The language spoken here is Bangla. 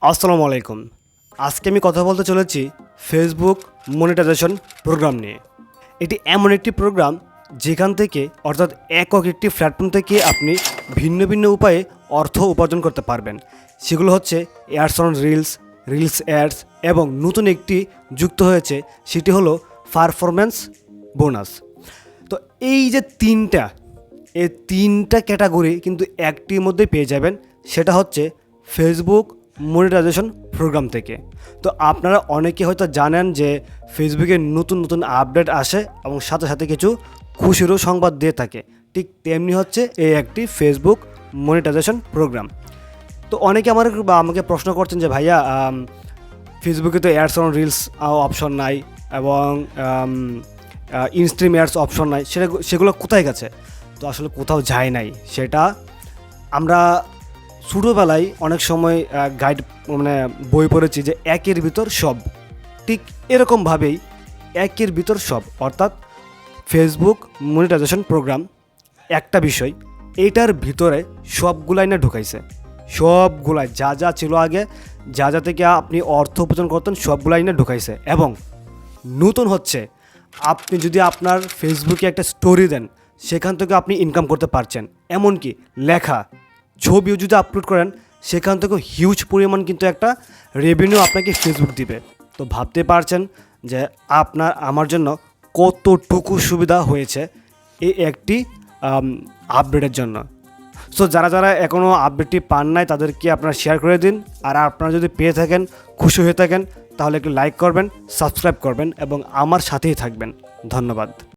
আসসালামু আলাইকুম। আজকে আমি কথা বলতে চলেছি ফেসবুক মনিটাইজেশন প্রোগ্রাম নিয়ে। এটি এমন একটি প্রোগ্রাম যেখান থেকে অর্থাৎ একক একটি প্ল্যাটফর্ম থেকে আপনি ভিন্ন ভিন্ন উপায়ে অর্থ উপার্জন করতে পারবেন। সেগুলো হচ্ছে ads on reels, reels ads এবং নতুন একটি যুক্ত হয়েছে, সেটি হলো পারফরম্যান্স বোনাস। তো এই যে তিনটা ক্যাটাগরি কিন্তু একটির মধ্যে পেয়ে যাবেন, সেটা হচ্ছে ফেসবুক মনিটাইজেশন প্রোগ্রাম থেকে। তো আপনারা অনেকে হয়তো জানেন যে ফেসবুকে নতুন নতুন আপডেট আসে এবং সাথে সাথে কিছু খুশিরও সংবাদ দিয়ে থাকে। ঠিক তেমনি হচ্ছে এই একটি ফেসবুক মনিটাইজেশন প্রোগ্রাম। তো অনেকে আমাকে প্রশ্ন করছেন যে ভাইয়া, ফেসবুকে তো অ্যাডস অন রিলস অপশন নাই এবং ইনস্ট্রিম অ্যাডস অপশন নাই, সেগুলো কোথায় গেছে? তো আসলে কোথাও যায় নাই। সেটা আমরা ছোটোবেলায় অনেক সময় বই পড়েছি যে একের ভিতর সব, ঠিক এরকমভাবেই একের ভিতর সব অর্থাৎ ফেসবুক মনিটাইজেশন প্রোগ্রাম একটা বিষয়, এইটার ভিতরে সবগুলাই না ঢুকাইছে। সবগুলাই যা যা ছিল আগে, যা থেকে আপনি অর্থ উপার্জন করতেন, সবগুলাই না ঢুকাইছে। এবং নতুন হচ্ছে, আপনি যদি আপনার ফেসবুকে একটা স্টোরি দেন, সেখান থেকে আপনি ইনকাম করতে পারছেন। এমনকি লেখা ছবিও যদি আপলোড করেন, সেখান থেকে হিউজ পরিমাণ কিন্তু একটা রেভিনিউ আপনাকে ফেসবুক দিবে। তো ভাবতে পারছেন যে আমার জন্য কতটুকু সুবিধা হয়েছে এই একটি আপডেটের জন্য। সো যারা এখনও আপডেটটি পান নাই, তাদেরকে আপনারা শেয়ার করে দিন। আর আপনারা যদি পেয়ে থাকেন, খুশি হয়ে থাকেন, তাহলে একটু লাইক করবেন, সাবস্ক্রাইব করবেন এবং আমার সাথেই থাকবেন। ধন্যবাদ।